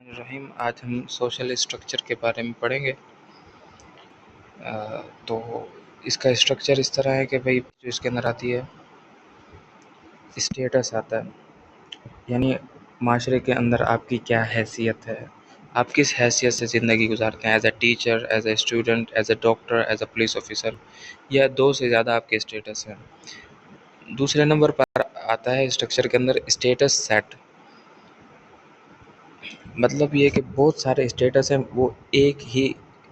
रहीम आज हम social structure के बारे में पढ़ेंगे। तो इसका स्ट्रक्चर इस तरह है कि भाई जो इसके अंदर आती है स्टेटस आता है, यानी माशरे के अंदर आपकी क्या हैसियत है, आप किस हैसियत से ज़िंदगी गुजारते हैं, as a teacher, as a student, as a doctor, as a police officer, या दो से ज़्यादा आपके स्टेटस हैं। दूसरे नंबर पर आता है स्ट्रक्चर के अंदर स्टेटस सेट, मतलब ये कि बहुत सारे स्टेटस हैं वो एक ही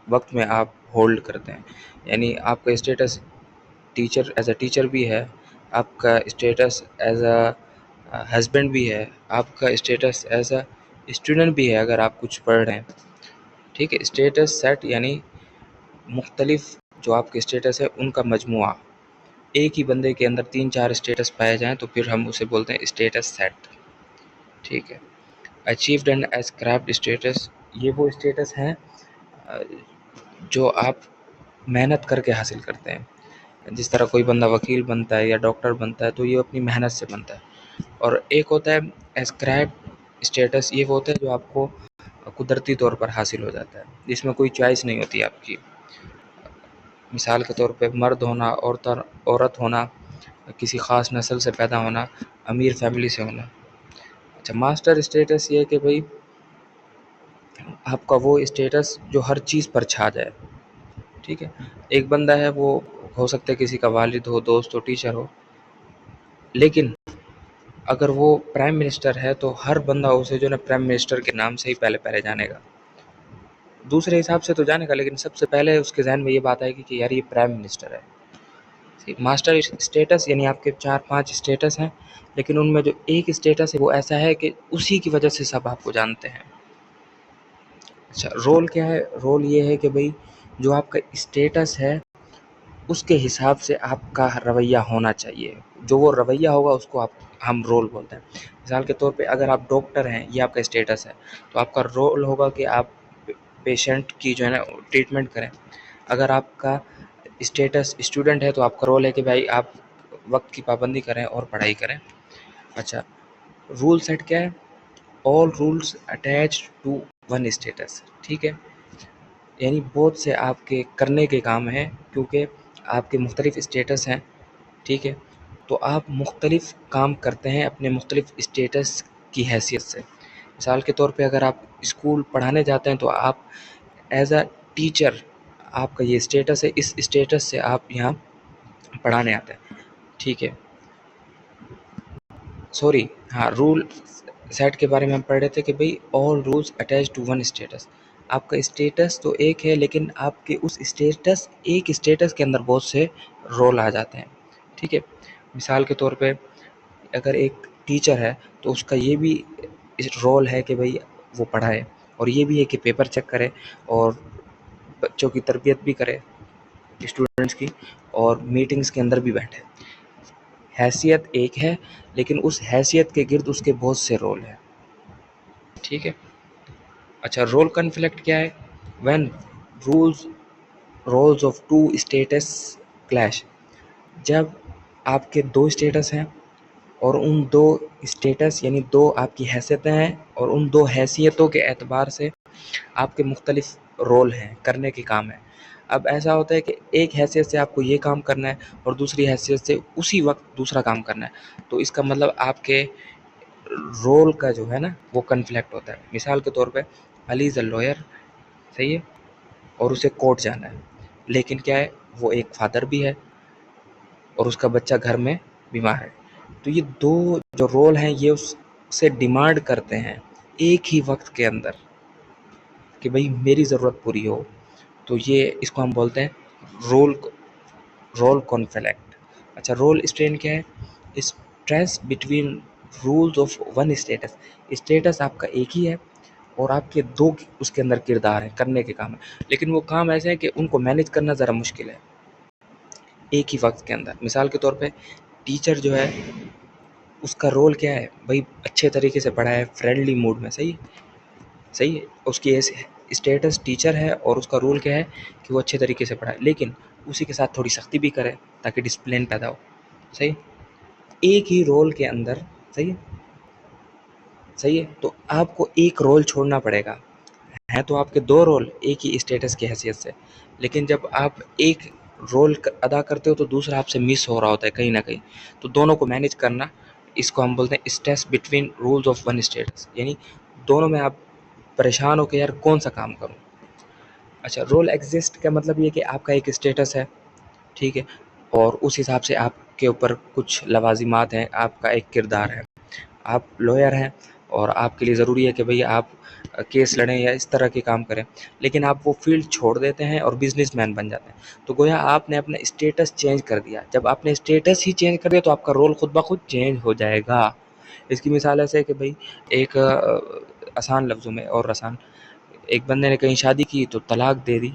वक्त में आप होल्ड करते हैं। यानी आपका status teacher as a teacher भी है, आपका स्टेटस एज अ हस्बैंड भी है, आपका स्टेटस एज अ स्टूडेंट भी है अगर आप कुछ पढ़ रहे हैं। ठीक है, स्टेटस सेट यानी मुख्तलिफ जो आपके स्टेटस है उनका मजमुआ। एक ही बंदे के अंदर 3-4 स्टेटस पाए जाएँ तो फिर हम उसे बोलते हैं स्टेटस सेट। ठीक है, अचीव्ड एंड एस्क्राइब्ड स्टेटस, ये वो स्टेटस हैं जो आप मेहनत करके हासिल करते हैं। जिस तरह कोई बंदा वकील बनता है या डॉक्टर बनता है तो ये अपनी मेहनत से बनता है। और एक होता है एस्क्राइब्ड स्टेटस, ये वो होता है जो आपको कुदरती तौर पर हासिल हो जाता है, जिसमें कोई चॉइस नहीं होती आपकी। मिसाल के तौर पे मर्द होना, औरत होना, किसी ख़ास नस्ल से पैदा होना, अमीर फैमिली से होना। अच्छा, मास्टर स्टेटस ये है कि भाई आपका वो स्टेटस जो हर चीज़ पर छा जाए। ठीक है, एक बंदा है वो हो सकता है किसी का वालिद हो, दोस्त हो, टीचर हो, लेकिन अगर वो प्राइम मिनिस्टर है तो हर बंदा उसे जो है प्राइम मिनिस्टर के नाम से ही पहले पहले जानेगा। दूसरे हिसाब से तो जानेगा, लेकिन सबसे पहले उसके जहन में ये बात आएगी कि यार ये प्राइम मिनिस्टर है। मास्टर स्टेटस यानी आपके 4-5 स्टेटस हैं, लेकिन उनमें जो एक स्टेटस है वो ऐसा है कि उसी की वजह से सब आपको जानते हैं। अच्छा, रोल क्या है? रोल ये है कि भाई जो आपका स्टेटस है उसके हिसाब से आपका रवैया होना चाहिए। जो वो रवैया होगा उसको हम रोल बोलते हैं। मिसाल के तौर पे अगर आप डॉक्टर हैं, ये आपका स्टेटस है, तो आपका रोल होगा कि आप पेशेंट की जो है ना ट्रीटमेंट करें। अगर आपका स्टेटस स्टूडेंट है तो आपका रोल है कि भाई आप वक्त की पाबंदी करें और पढ़ाई करें। अच्छा, रूल सेट क्या है? All rules attach to one status. ठीक है, यानी बहुत से आपके करने के काम हैं क्योंकि आपके मुख्तलिफ स्टेटस हैं। ठीक है, तो आप मुख्तलिफ काम करते हैं अपने मुख्तलिफ स्टेटस की हैसियत से। मिसाल के तौर पे अगर आप स्कूल पढ़ाने जाते हैं तो आप एज अ टीचर, आपका ये स्टेटस है, इस स्टेटस से आप यहाँ पढ़ाने आते हैं। ठीक है, सॉरी, हाँ, रूल सेट के बारे में हम पढ़ रहे थे कि भाई all rules attach to one status. आपका स्टेटस तो एक है, लेकिन आपके उस स्टेटस एक स्टेटस के अंदर बहुत से रोल आ जाते हैं। ठीक है, मिसाल के तौर पे अगर एक टीचर है तो उसका ये भी रोल है कि भाई वो पढ़ाए, और ये भी है कि पेपर चेक करे और बच्चों की तरबियत भी करे, स्टूडेंट्स की, और मीटिंग्स के अंदर भी बैठे। हैसियत एक है, लेकिन उस हैसियत के गिर्द उसके बहुत से रोल हैं। ठीक है, अच्छा, रोल कन्फ्लिक्ट क्या है? When rules roles of two status clash, जब आपके दो स्टेटस हैं और उन दो स्टेटस यानी दो आपकी हैसियतें हैं और उन दो हैसियतों के एतबार से आपके मुख्तलिफ रोल हैं, करने के काम हैं। अब ऐसा होता है कि एक हैसियत से आपको ये काम करना है और दूसरी हैसियत से उसी वक्त दूसरा काम करना है, तो इसका मतलब आपके रोल का जो है ना वो कन्फ्लिक्ट होता है। मिसाल के तौर पे अली इज़ अ लॉयर, सही है, और उसे कोर्ट जाना है, लेकिन क्या है वो एक फादर भी है और उसका बच्चा घर में बीमार है। तो ये दो जो रोल हैं ये उससे डिमांड करते हैं एक ही वक्त के अंदर कि भाई मेरी ज़रूरत पूरी हो। तो ये इसको हम बोलते हैं रोल रोल कॉन्फ्लिक्ट। अच्छा, रोल स्ट्रेन क्या है? Stress between rules of one status. Status आपका एक ही है और आपके दो उसके अंदर किरदार हैं, करने के काम है, लेकिन वो काम ऐसे हैं कि उनको मैनेज करना ज़रा मुश्किल है एक ही वक्त के अंदर। मिसाल के तौर पे टीचर जो है उसका रोल क्या है? भाई अच्छे तरीके से पढ़ाए, फ्रेंडली मूड में, सही है, सही है, उसकी ऐसे स्टेटस टीचर है और उसका रोल क्या है कि वो अच्छे तरीके से पढ़ाए, लेकिन उसी के साथ थोड़ी सख्ती भी करे ताकि डिसिप्लिन पैदा हो। सही, एक ही रोल के अंदर, सही है, صحیح ہے؟ تو آپ کو ایک رول چھوڑنا پڑے گا. ہیں تو آپ کے دو رول ایک ہی اسٹیٹس کی حیثیت سے، لیکن جب آپ ایک رول ادا کرتے ہو تو دوسرا آپ سے مس ہو رہا ہوتا ہے کہیں نہ کہیں. تو دونوں کو مینیج کرنا، اس کو ہم بولتے ہیں stress between rules of one status, یعنی دونوں میں آپ پریشان ہو کہ یار کون سا کام کروں. اچھا، رول ایگزسٹ کا مطلب یہ کہ آپ کا ایک اسٹیٹس ہے، ٹھیک ہے، اور اس حساب سے آپ کے اوپر کچھ لوازمات ہیں، آپ کا ایک کردار ہے. آپ لوئر ہیں اور آپ کے لیے ضروری ہے کہ بھئی آپ کیس لڑیں یا اس طرح کے کام کریں، لیکن آپ وہ فیلڈ چھوڑ دیتے ہیں اور بزنس مین بن جاتے ہیں. تو گویا آپ نے اپنا اسٹیٹس چینج کر دیا. جب آپ نے اسٹیٹس ہی چینج کر دیا تو آپ کا رول خود بخود چینج ہو جائے گا. اس کی مثال ایسے ہے کہ بھئی ایک آسان لفظوں میں اور آسان، ایک بندے نے کہیں شادی کی تو طلاق دے دی،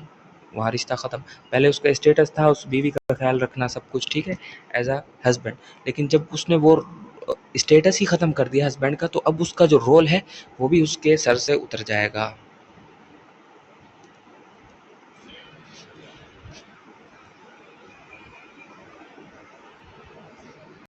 وہاں رشتہ ختم. پہلے اس کا اسٹیٹس تھا اس بیوی کا خیال رکھنا، سب کچھ ٹھیک ہے ایز اے ہسبینڈ، لیکن جب اس نے وہ اسٹیٹس ہی ختم کر دیا ہسبینڈ کا، تو اب اس کا جو رول ہے وہ بھی اس کے سر سے اتر جائے گا.